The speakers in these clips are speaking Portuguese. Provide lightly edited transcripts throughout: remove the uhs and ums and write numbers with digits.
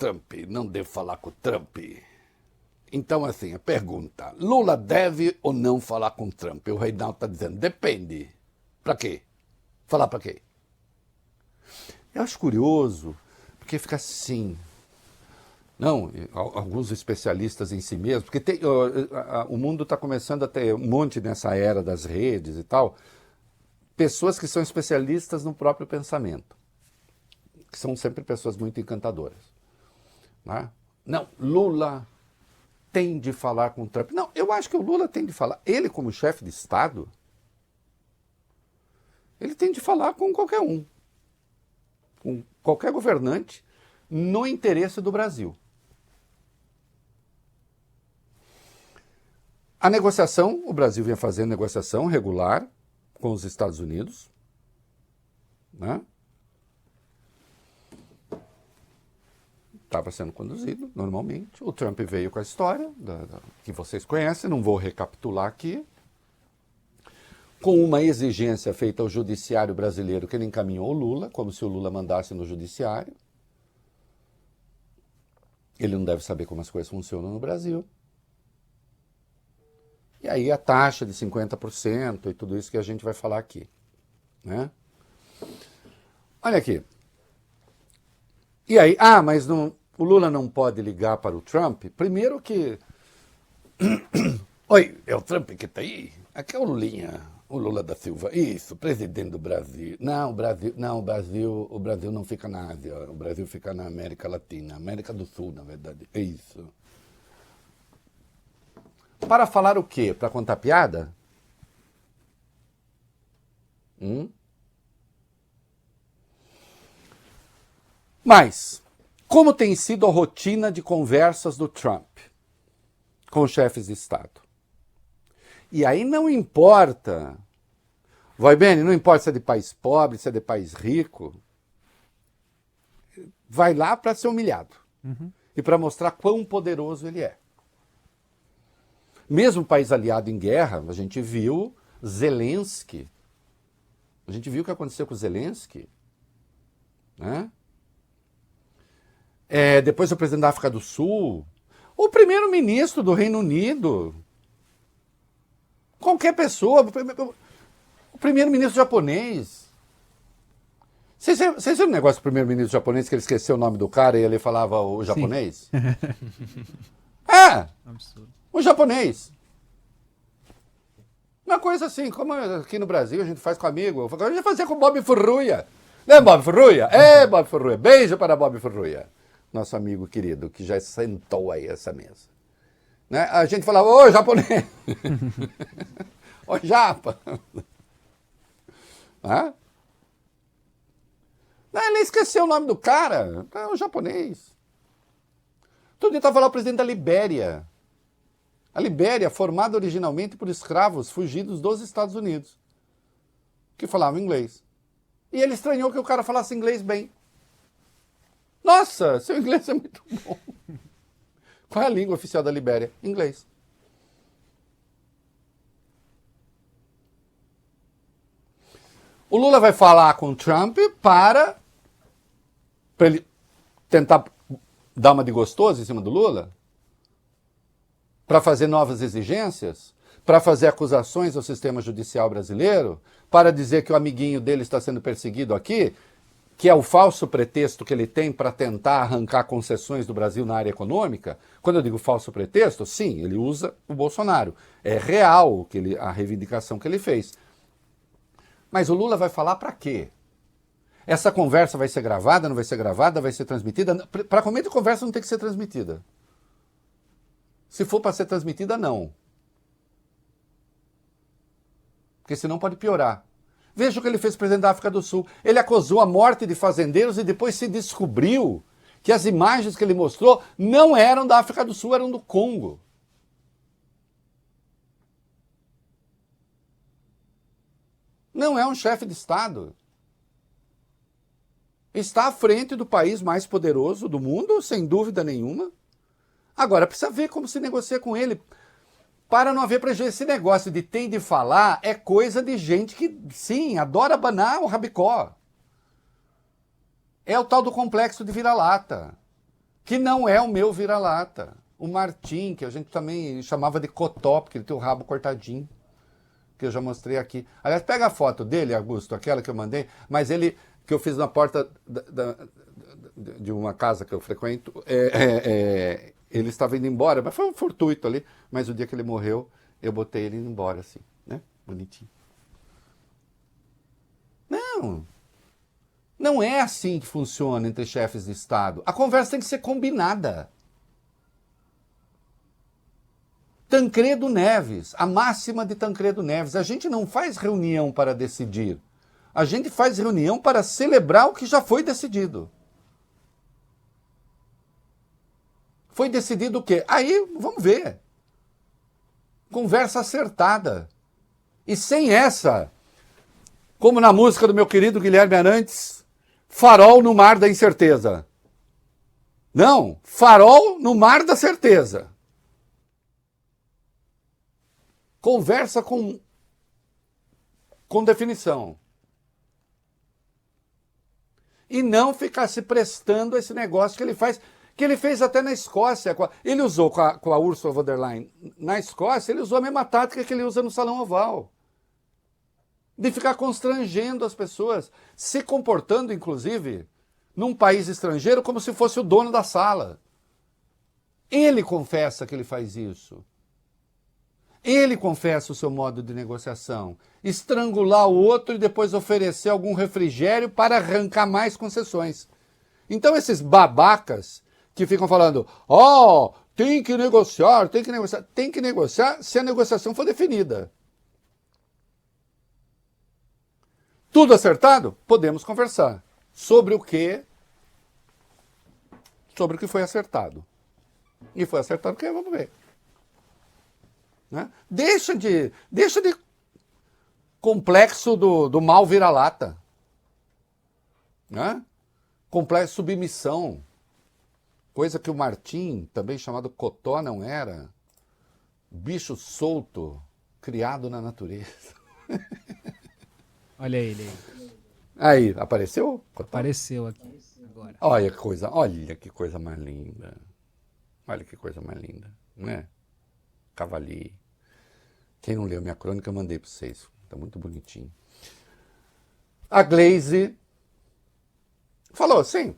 Trump, não devo falar com o Trump. Então, assim, a pergunta, Lula deve ou não falar com o Trump? O Reinaldo está dizendo, depende. Para quê? Falar para quê? Eu acho curioso, porque fica assim... Não, alguns especialistas em si mesmo, porque o mundo está começando a ter um monte nessa era das redes e tal, pessoas que são especialistas no próprio pensamento, que são sempre pessoas muito encantadoras. Né? Não, Lula tem de falar com o Trump. Não, eu acho que o Lula tem de falar. Ele, como chefe de Estado, ele tem de falar com qualquer um, com qualquer governante, no interesse do Brasil. A negociação, o Brasil vinha fazendo negociação regular com os Estados Unidos, né? Estava sendo conduzido normalmente. O Trump veio com a história que vocês conhecem, não vou recapitular aqui, com uma exigência feita ao judiciário brasileiro que ele encaminhou o Lula, como se o Lula mandasse no judiciário. Ele não deve saber como as coisas funcionam no Brasil. E aí a taxa de 50% e tudo isso que a gente vai falar aqui. Né? Olha aqui. E aí, mas não, o Lula não pode ligar para o Trump? Primeiro que... Oi, é o Trump que está aí? Aqui é o Lulinha, o Lula da Silva. Isso, presidente do Brasil. Não, o Brasil não fica na Ásia, o Brasil fica na América Latina, América do Sul, na verdade. É isso. Para falar o quê? Para contar piada? Mas, como tem sido a rotina de conversas do Trump com os chefes de Estado? E aí não importa, vai bem, não importa se é de país pobre, se é de país rico, vai lá para ser humilhado e para mostrar quão poderoso ele é. Mesmo país aliado em guerra, a gente viu Zelensky. A gente viu o que aconteceu com o Zelensky. Né? Depois o presidente da África do Sul. O primeiro-ministro do Reino Unido. Qualquer pessoa. O primeiro-ministro japonês. Vocês viram o negócio do primeiro-ministro japonês que ele esqueceu o nome do cara e ele falava o japonês? Absurdo. O japonês. Uma coisa assim, como aqui no Brasil a gente faz com amigo. A gente fazia com o Bob Furruia. Né, Bob Furruia? Bob Furruia. Beijo para Bob Furruia. Nosso amigo querido, que já sentou aí essa mesa. Né? A gente falava, ô japonês. Ô japa. Ele esqueceu o nome do cara. É o japonês. Todo dia estava lá o presidente da Libéria. A Libéria, formada originalmente por escravos fugidos dos Estados Unidos, que falavam inglês. E ele estranhou que o cara falasse inglês bem. Nossa, seu inglês é muito bom. Qual é a língua oficial da Libéria? Inglês. O Lula vai falar com o Trump para ele tentar dar uma de gostoso em cima do Lula? Para fazer novas exigências, para fazer acusações ao sistema judicial brasileiro, para dizer que o amiguinho dele está sendo perseguido aqui, que é o falso pretexto que ele tem para tentar arrancar concessões do Brasil na área econômica. Quando eu digo falso pretexto, sim, ele usa o Bolsonaro. É real a reivindicação que ele fez. Mas o Lula vai falar para quê? Essa conversa vai ser gravada, não vai ser gravada, vai ser transmitida? Para começo de conversa não tem que ser transmitida. Se for para ser transmitida, não. Porque senão pode piorar. Veja o que ele fez com o presidente da África do Sul. Ele acusou a morte de fazendeiros e depois se descobriu que as imagens que ele mostrou não eram da África do Sul, eram do Congo. Não é um chefe de Estado. Está à frente do país mais poderoso do mundo, sem dúvida nenhuma. Agora, precisa ver como se negocia com ele. Para não haver prejuízo. Esse negócio de tem de falar é coisa de gente que, sim, adora abanar o rabicó. É o tal do complexo de vira-lata. que não é o meu vira-lata. O Martim, que a gente também chamava de Cotó, porque ele tem o rabo cortadinho, que eu já mostrei aqui. Aliás, pega a foto dele, Augusto, aquela que eu mandei, mas ele, que eu fiz na porta de uma casa que eu frequento, ele estava indo embora, mas foi um fortuito ali, mas o dia que ele morreu, eu botei ele indo embora, assim, né? Bonitinho. Não é assim que funciona entre chefes de Estado. A conversa tem que ser combinada. Tancredo Neves, a máxima de Tancredo Neves. A gente não faz reunião para decidir. A gente faz reunião para celebrar o que já foi decidido. Foi decidido o quê? Aí, vamos ver. Conversa acertada. E sem essa, como na música do meu querido Guilherme Arantes, farol no mar da incerteza. Não, farol no mar da certeza. Conversa com definição. E não ficar se prestando a esse negócio que ele faz, que ele fez até na Escócia. Ele usou com a Ursula von der Leyen na Escócia, ele usou a mesma tática que ele usa no Salão Oval. De ficar constrangendo as pessoas, se comportando, inclusive, num país estrangeiro como se fosse o dono da sala. Ele confessa que ele faz isso. Ele confessa o seu modo de negociação. Estrangular o outro e depois oferecer algum refrigério para arrancar mais concessões. Então esses babacas que ficam falando, tem que negociar, tem que negociar. Tem que negociar se a negociação for definida. Tudo acertado? Podemos conversar. Sobre o que? Sobre o que foi acertado. E foi acertado o que? Vamos ver. Né? Deixa de complexo do mal vira-lata. Né? Complexo de submissão. Coisa que o Martim, também chamado Cotó, não era. Bicho solto, criado na natureza. Olha ele aí. Aí, apareceu? Cotó? Apareceu aqui agora. Olha que coisa mais linda. Olha que coisa mais linda, né? Cavali. Quem não leu minha crônica, eu mandei para vocês. Está muito bonitinho. A Glaze falou, sim,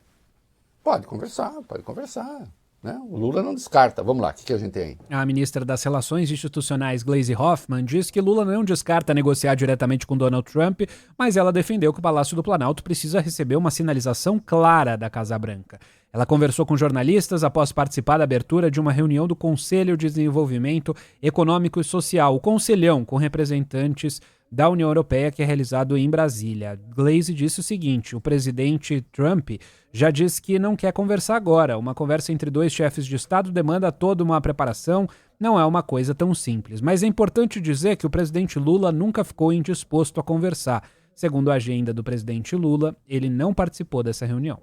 pode conversar. Né? O Lula não descarta. Vamos lá, o que a gente tem aí? A ministra das Relações Institucionais, Gleisi Hoffmann, diz que Lula não descarta negociar diretamente com Donald Trump, mas ela defendeu que o Palácio do Planalto precisa receber uma sinalização clara da Casa Branca. Ela conversou com jornalistas após participar da abertura de uma reunião do Conselho de Desenvolvimento Econômico e Social, o Conselhão, com representantes da União Europeia, que é realizado em Brasília. Gleisi disse o seguinte: o presidente Trump já disse que não quer conversar agora. Uma conversa entre dois chefes de Estado demanda toda uma preparação, não é uma coisa tão simples. Mas é importante dizer que o presidente Lula nunca ficou indisposto a conversar. Segundo a agenda do presidente Lula, ele não participou dessa reunião.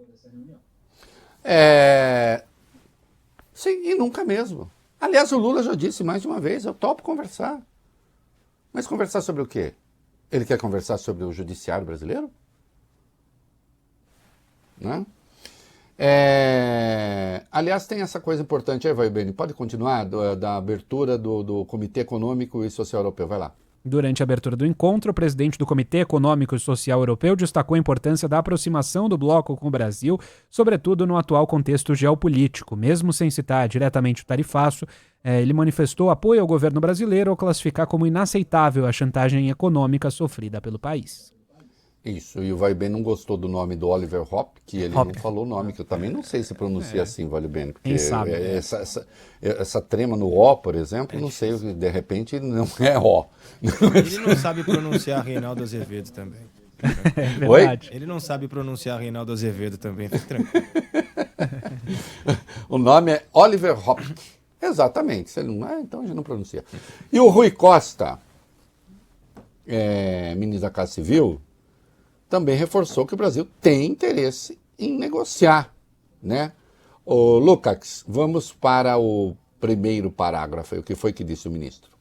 Sim, e nunca mesmo. Aliás, o Lula já disse mais de uma vez, eu topo conversar. Mas conversar sobre o quê? Ele quer conversar sobre o judiciário brasileiro? Né? Aliás, tem essa coisa importante aí, vai bem, pode continuar, da abertura do Comitê Econômico e Social Europeu, vai lá. Durante a abertura do encontro, o presidente do Comitê Econômico e Social Europeu destacou a importância da aproximação do bloco com o Brasil, sobretudo no atual contexto geopolítico. Mesmo sem citar diretamente o tarifaço, ele manifestou apoio ao governo brasileiro ao classificar como inaceitável a chantagem econômica sofrida pelo país. Isso, e o Vai Bem não gostou do nome do Oliver Hoppe, que ele não falou o nome, que eu também não sei se pronuncia assim, Vai Bem. Quem sabe? Essa trema no O, por exemplo, não sei, de repente não é O. Ele não sabe pronunciar Reinaldo Azevedo também. É verdade. Oi? Ele não sabe pronunciar Reinaldo Azevedo também, fica tranquilo. O nome é Oliver Hoppe. Exatamente, se ele não é, então a gente não pronuncia. E o Rui Costa, ministro da Casa Civil, também reforçou que o Brasil tem interesse em negociar, né? Ô, Lucas, vamos para o primeiro parágrafo. O que foi que disse o ministro?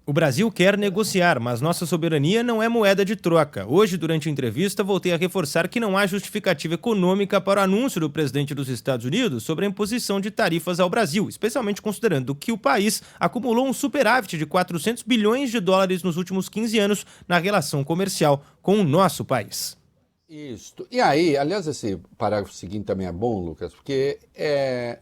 O Brasil quer negociar, mas nossa soberania não é moeda de troca. Hoje, durante a entrevista, voltei a reforçar que não há justificativa econômica para o anúncio do presidente dos Estados Unidos sobre a imposição de tarifas ao Brasil, especialmente considerando que o país acumulou um superávit de 400 bilhões de dólares nos últimos 15 anos na relação comercial com o nosso país. Isso. E aí, aliás, esse parágrafo seguinte também é bom, Lucas, porque,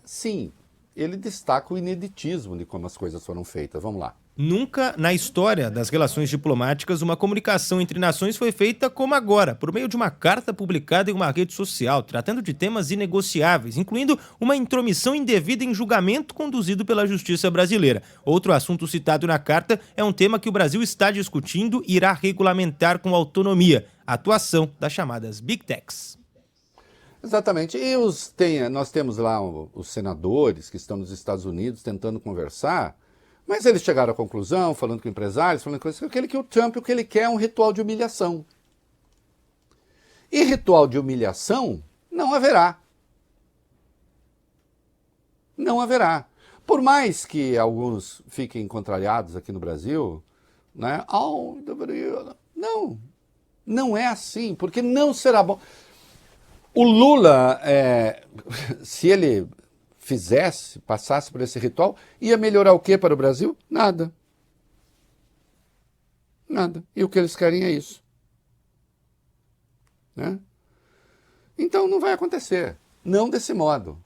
sim, ele destaca o ineditismo de como as coisas foram feitas. Vamos lá. Nunca na história das relações diplomáticas uma comunicação entre nações foi feita como agora, por meio de uma carta publicada em uma rede social, tratando de temas inegociáveis, incluindo uma intromissão indevida em julgamento conduzido pela justiça brasileira. Outro assunto citado na carta é um tema que o Brasil está discutindo e irá regulamentar com autonomia: a atuação das chamadas Big Techs. Exatamente. E nós temos lá os senadores que estão nos Estados Unidos tentando conversar, mas eles chegaram à conclusão, falando com empresários, falando com que o Trump, o que ele quer é um ritual de humilhação. E ritual de humilhação não haverá. Não haverá. Por mais que alguns fiquem contrariados aqui no Brasil, né? Não, não é assim, porque não será bom. O Lula, se ele passasse por esse ritual, ia melhorar o que para o Brasil? Nada. Nada. E o que eles querem é isso. Né? Então não vai acontecer. Não desse modo.